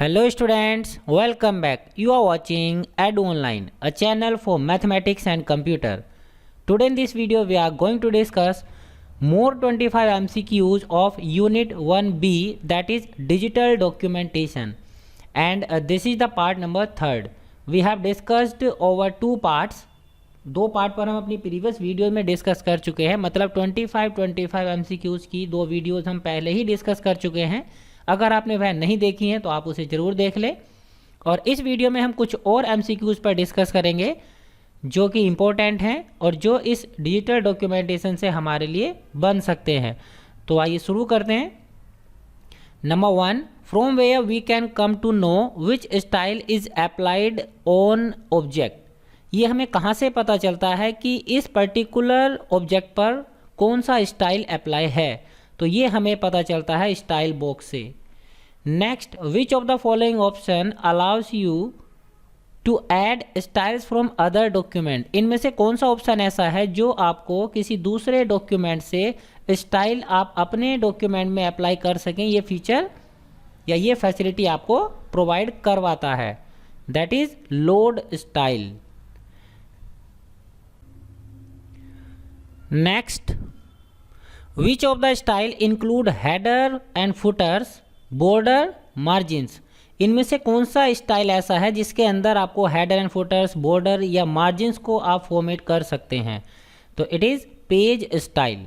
Hello students, welcome back. You are watching EdOnline, a channel for mathematics and computer. Today in this video we are going to discuss more 25 MCQs of Unit 1B, that is digital documentation, and this is the part number 3rd. We have discussed over 2 parts. 2 part पर हम अपनी previous video में discuss कर चुके हैं, मतलब 25 MCQs की 2 videos हम पहले ही डिस्कस कर चुके हैं। अगर आपने वह नहीं देखी हैं तो आप उसे ज़रूर देख लें। और इस वीडियो में हम कुछ और MCQs पर डिस्कस करेंगे जो कि इम्पोर्टेंट हैं और जो इस डिजिटल डॉक्यूमेंटेशन से हमारे लिए बन सकते हैं। तो आइए शुरू करते हैं। Number 1, from where we can come to know which style is applied on object. ये हमें कहाँ से पता चलता है कि इस पर्टिकुलर ऑब्जेक्ट पर कौन सा स्टाइल अप्लाई है, तो ये हमें पता चलता है स्टाइल बॉक्स से। Next, which of the following option allows you to add styles from other document. इनमें से कौन सा ऑप्शन ऐसा है जो आपको किसी दूसरे डॉक्यूमेंट से स्टाइल आप अपने डॉक्यूमेंट में अप्लाई कर सकें, ये फीचर या ये फैसिलिटी आपको प्रोवाइड करवाता है। That is load style. Next, which of the style include header and footers, border, margins. इनमें से कौन सा स्टाइल ऐसा है जिसके अंदर आपको हेडर एंड फुटर्स, बॉर्डर या मार्जिन्स को आप फॉर्मेट कर सकते हैं, तो it is page style.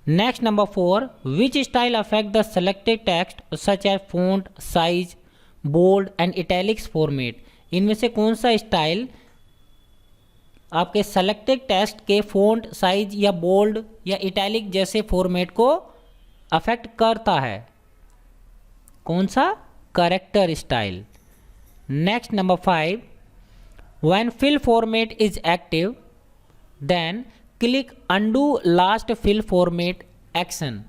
Next, number 4, which style affect the selected text such as font, size, bold and italics format. इनमें से कौन सा स्टाइल आपके सेलेक्टेड टेक्स्ट के फॉन्ट, साइज या बोल्ड या इटैलिक जैसे फॉर्मेट को अफेक्ट करता है? कौन सा? Character style. Next, number 5, when fill format is active then click undo last fill format action.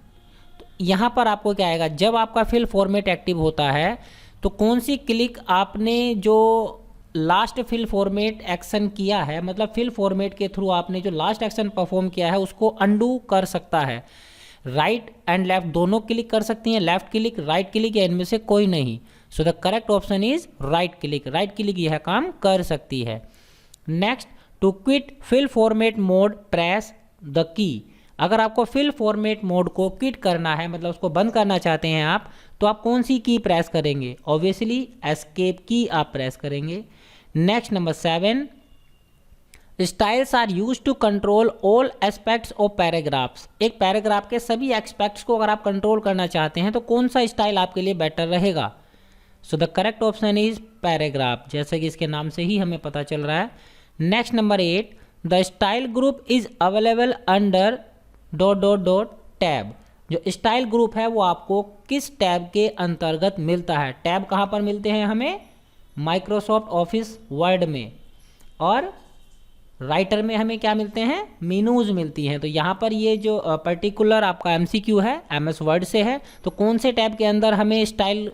यहाँ पर आपको क्या आएगा, जब आपका फिल फॉर्मेट एक्टिव होता है तो कौन सी क्लिक आपने जो लास्ट फिल फॉर्मेट एक्शन किया है, मतलब फिल फॉर्मेट के थ्रू आपने जो लास्ट एक्शन परफॉर्म किया है उसको अंडू कर सकता है। राइट एंड लेफ्ट दोनों क्लिक कर सकती हैं, लेफ्ट क्लिक, राइट क्लिक या इनमें से कोई नहीं। So the correct option is right click. Right click यह काम कर सकती है। Next, to quit fill format mode press the key. अगर आपको फिल फॉर्मेट मोड को क्विट करना है, मतलब उसको बंद करना चाहते हैं आप, तो आप कौन सी की प्रेस करेंगे? ऑब्वियसली एस्केप की आप प्रेस करेंगे। Next, number 7, styles are use to control all aspects of paragraphs. एक पैराग्राफ के सभी एस्पेक्ट्स को अगर आप कंट्रोल करना चाहते हैं तो कौन सा स्टाइल आपके लिए बेटर रहेगा? सो the correct option is paragraph, जैसे कि इसके नाम से ही हमें पता चल रहा है। Next, number 8, the style group is available under ... tab. जो स्टाइल ग्रुप है वो आपको किस टैब के अंतर्गत मिलता है? टैब कहाँ पर मिलते हैं हमें? माइक्रोसॉफ्ट ऑफिस वर्ड में, और राइटर में हमें क्या मिलते हैं? मीनूज मिलती हैं। तो यहाँ पर ये जो पर्टिकुलर आपका एमसीक्यू है एमएस वर्ड से है, तो कौन से टैब के अंदर हमें स्टाइल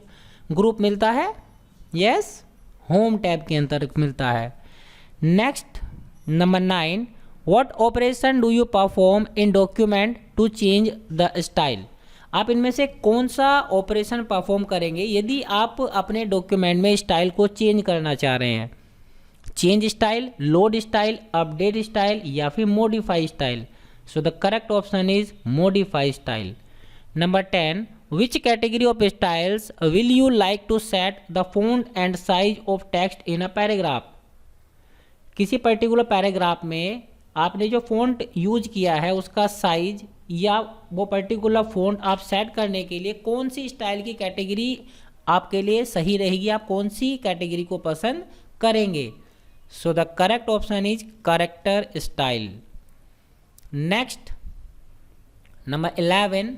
ग्रुप मिलता है? यस, होम टैब के अंतर्गत मिलता है। Next, number 9, what operation do you perform in document to change the style. आप इनमें से कौन सा ऑपरेशन परफॉर्म करेंगे यदि आप अपने डॉक्यूमेंट में स्टाइल को चेंज करना चाह रहे हैं? Change style, load style, update style या फिर modify style? So the correct option is modify style. Number 10, which category of styles will you like to set the font and size of text in a paragraph. किसी particular paragraph में आपने जो font use किया है उसका size या वो particular font आप सेट करने के लिए कौन सी स्टाइल की कैटेगरी आपके लिए सही रहेगी, आप कौन सी कैटेगरी को पसंद करेंगे? So the correct option is character style. Next, number 11,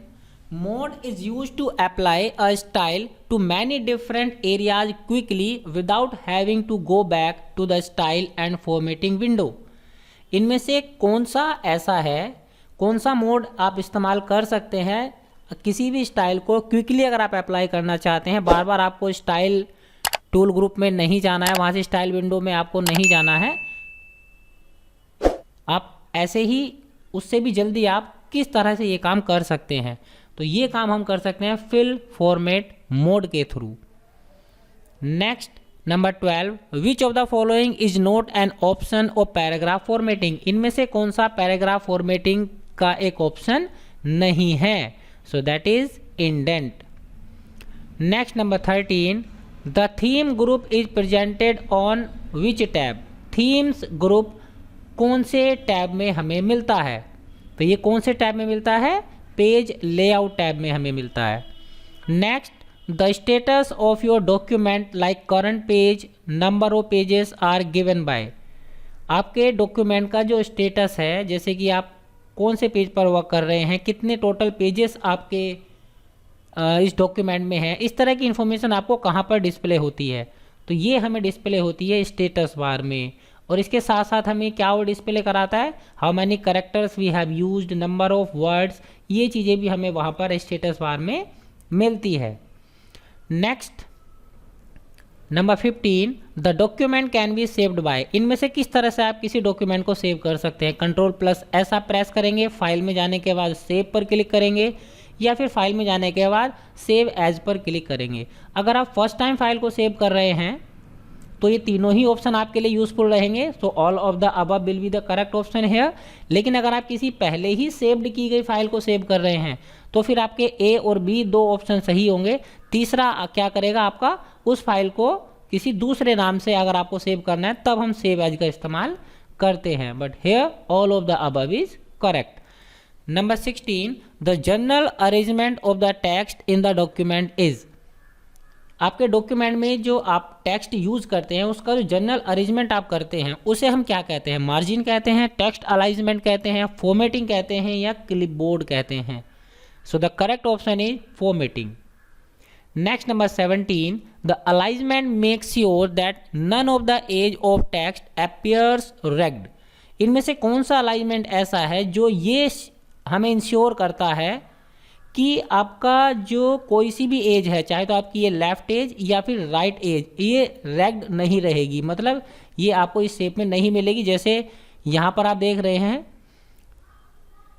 mode is use to apply a style to many different areas quickly without having to go back to the style and formatting window. इनमें से कौन सा ऐसा है, कौन सा mode आप इस्तेमाल कर सकते हैं किसी भी स्टाइल को क्विकली अगर आप अप्लाई करना चाहते हैं, बार बार आपको स्टाइल टूल ग्रुप में नहीं जाना है, वहाँ से स्टाइल विंडो में आपको नहीं जाना है, आप ऐसे ही उससे भी जल्दी आप किस तरह से ये काम कर सकते हैं? तो ये काम हम कर सकते हैं फिल फॉर्मेट मोड के through. Next number 12, which of the following is not an option of paragraph formatting, इनमें से कौन सा पैराग्राफ फॉर्मेटिंग का एक ऑप्शन नहीं है, so that is indent. Next number 13, the theme group is presented on which tab, themes group कौन से टैब में हमें मिलता है, तो ये कौन से टैब में मिलता है, पेज लेआउट टैब में हमें मिलता है। Next, the status of your document like current page, number of pages are given by, आपके डॉक्यूमेंट का जो स्टेटस है, जैसे कि आप कौन से पेज पर वर्क कर रहे हैं, कितने टोटल पेजेस आपके इस डॉक्यूमेंट में है, इस तरह की इन्फॉर्मेशन आपको कहाँ पर डिस्प्ले होती है, तो ये हमें डिस्प्ले होती है स्टेटस बार में। और इसके साथ साथ हमें क्या वो डिस्प्ले कराता है, how many characters we have used, number of words, ये चीज़ें भी हमें वहाँ पर स्टेटस बार में मिलती है। Next number 15, the document can be saved by, इनमें से किस तरह से आप किसी डॉक्यूमेंट को सेव कर सकते हैं, Ctrl+S आप प्रेस करेंगे, फाइल में जाने के बाद सेव पर क्लिक करेंगे, या फिर फाइल में जाने के बाद सेव एज पर क्लिक करेंगे। अगर आप फर्स्ट टाइम फाइल को सेव कर रहे हैं तो ये तीनों ही ऑप्शन आपके लिए यूजफुल रहेंगे, so all of the above will be the correct option है। लेकिन अगर आप किसी पहले ही सेव्ड की गई फाइल को सेव कर रहे हैं तो फिर आपके ए और बी दो ऑप्शन सही होंगे, तीसरा क्या करेगा, आपका उस फाइल को किसी दूसरे नाम से अगर आपको सेव करना है तब हम सेव एज का इस्तेमाल करते हैं, but here all of the above is correct. Number 16, the general arrangement of the text in the document is, आपके डॉक्यूमेंट में जो आप टेक्स्ट यूज करते हैं उसका जो जनरल अरेंजमेंट आप करते हैं उसे हम क्या कहते हैं, मार्जिन कहते हैं, टेक्स्ट अलाइनमेंट कहते हैं, फॉर्मेटिंग कहते हैं, या क्लिपबोर्ड कहते हैं। So the correct option is formatting. Next number 17, the alignment makes sure that none of the edge of text appears ragged, इनमें से कौन सा अलाइनमेंट ऐसा है जो ये हमें इंश्योर करता है कि आपका जो कोई सी भी एज है, चाहे तो आपकी ये लेफ्ट एज या फिर राइट एज, ये रेग्ड नहीं रहेगी, मतलब ये आपको इस शेप में नहीं मिलेगी। जैसे यहाँ पर आप देख रहे हैं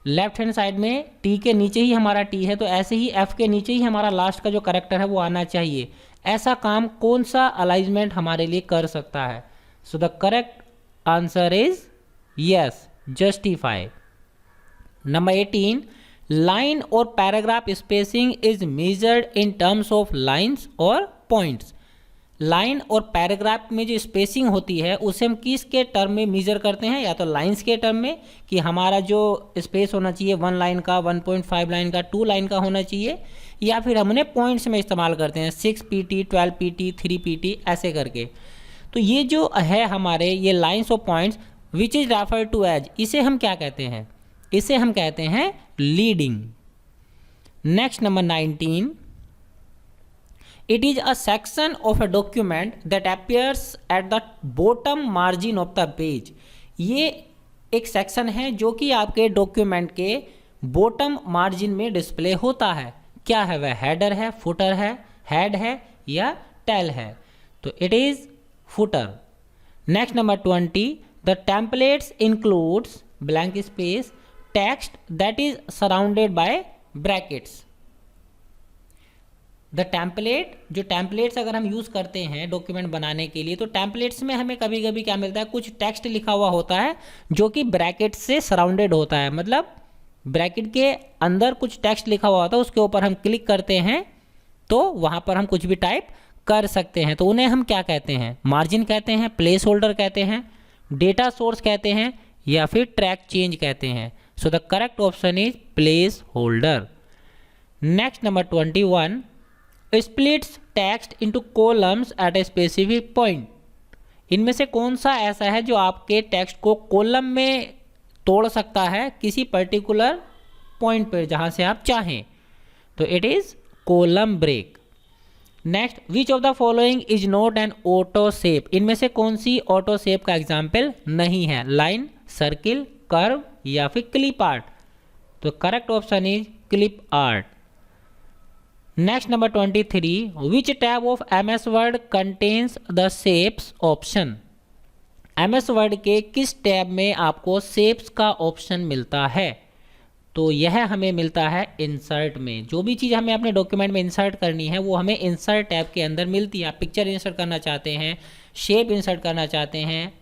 लेफ्ट हैंड साइड में टी के नीचे ही हमारा टी है, तो ऐसे ही एफ के नीचे ही हमारा लास्ट का जो करेक्टर है वो आना चाहिए। ऐसा काम कौन सा अलाइनमेंट हमारे लिए कर सकता है, so the correct answer is yes, justify. Number 18, line और paragraph spacing is measured in terms of lines और पॉइंट्स, लाइन और पैराग्राफ में जो स्पेसिंग होती है उसे हम किसके टर्म में मेजर करते हैं, या तो लाइंस के टर्म में कि हमारा जो स्पेस होना चाहिए 1 लाइन का, 1.5 लाइन का, 2 लाइन का होना चाहिए, या फिर हम उन्हें पॉइंट्स में इस्तेमाल करते हैं 6 pt, 12 pt, 3 pt ऐसे करके। तो ये जो है हमारे ये लाइन्स और points which is refer to edge, इसे हम क्या कहते हैं, इसे हम कहते हैं leading. Next number 19, it is a section of a document that appears at the bottom margin of the page, ये एक सेक्शन है जो कि आपके डॉक्यूमेंट के बॉटम मार्जिन में डिस्प्ले होता है। क्या है वह, हेडर है, फुटर है, हेड है या टेल है, तो it is footer. Next number 20, the templates includes blank space text that is surrounded by brackets. The template, जो टेम्पलेट्स अगर हम यूज़ करते हैं डॉक्यूमेंट बनाने के लिए, तो टेम्पलेट्स में हमें कभी कभी क्या मिलता है, कुछ टेक्स्ट लिखा हुआ होता है जो कि ब्रैकेट से सराउंडेड होता है, मतलब ब्रैकेट के अंदर कुछ टेक्स्ट लिखा हुआ होता है, उसके ऊपर हम क्लिक करते हैं तो वहाँ पर हम कुछ भी टाइप कर सकते हैं, तो उन्हें हम क्या कहते हैं, मार्जिन कहते हैं, प्लेस होल्डर कहते हैं, डेटा सोर्स कहते हैं, या फिर ट्रैक चेंज कहते हैं। So the correct option is placeholder. Next number 21, splits text into columns at a specific point, इनमें से कौन सा ऐसा है जो आपके टेक्स्ट को कॉलम में तोड़ सकता है किसी पर्टिकुलर पॉइंट पर जहां से आप चाहें, तो it is column break. Next, which of the following is not an auto shape, इनमें से कौन सी ऑटो शेप का एग्जाम्पल नहीं है, लाइन, सर्किल, कर्व या फिर क्लिप आर्ट, तो correct option is clip art. Next number 23, which tab of MS word contains the shapes option, MS word के किस टैब में आपको शेप्स का ऑप्शन मिलता है, तो यह हमें मिलता है इंसर्ट में। जो भी चीज़ हमें अपने डॉक्यूमेंट में इंसर्ट करनी है वो हमें इंसर्ट टैब के अंदर मिलती है। आप पिक्चर इंसर्ट करना चाहते हैं, शेप इंसर्ट करना चाहते हैं,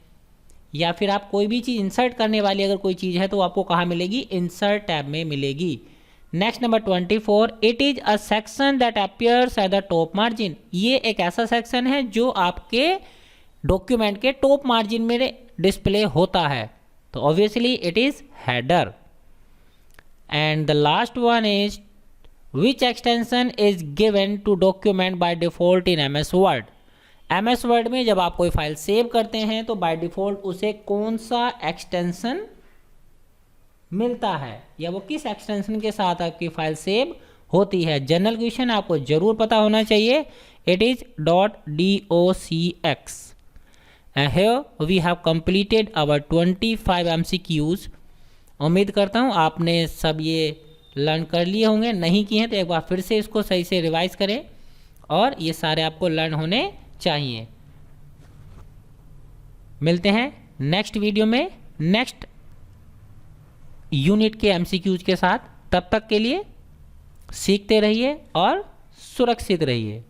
या फिर आप कोई भी चीज़ इंसर्ट करने वाली अगर कोई चीज़ है तो आपको कहाँ मिलेगी, इंसर्ट टैब में मिलेगी। Next number 24, it is a section that appears at the top margin. ये एक ऐसा सेक्शन है जो आपके डॉक्यूमेंट के टॉप मार्जिन में डिस्प्ले होता है, तो obviously it is header. And the last one is which extension is given to document by default in MS word. MS word में जब आप कोई फाइल सेव करते हैं तो बाय डिफॉल्ट उसे कौन सा एक्सटेंशन मिलता है, या वो किस एक्सटेंशन के साथ आपकी फाइल सेव होती है। जनरल क्वेश्चन आपको जरूर पता होना चाहिए। It is .docx। And here we have completed our 25 MCQs। उम्मीद करता हूँ आपने सब ये लर्न कर लिए होंगे, नहीं किए हैं तो एक बार फिर से इसको सही से रिवाइज करें, और ये सारे आपको लर्न होने चाहिए। मिलते हैं नेक्स्ट वीडियो में नेक्स्ट यूनिट के MCQs के साथ। तब तक के लिए सीखते रहिए और सुरक्षित रहिए।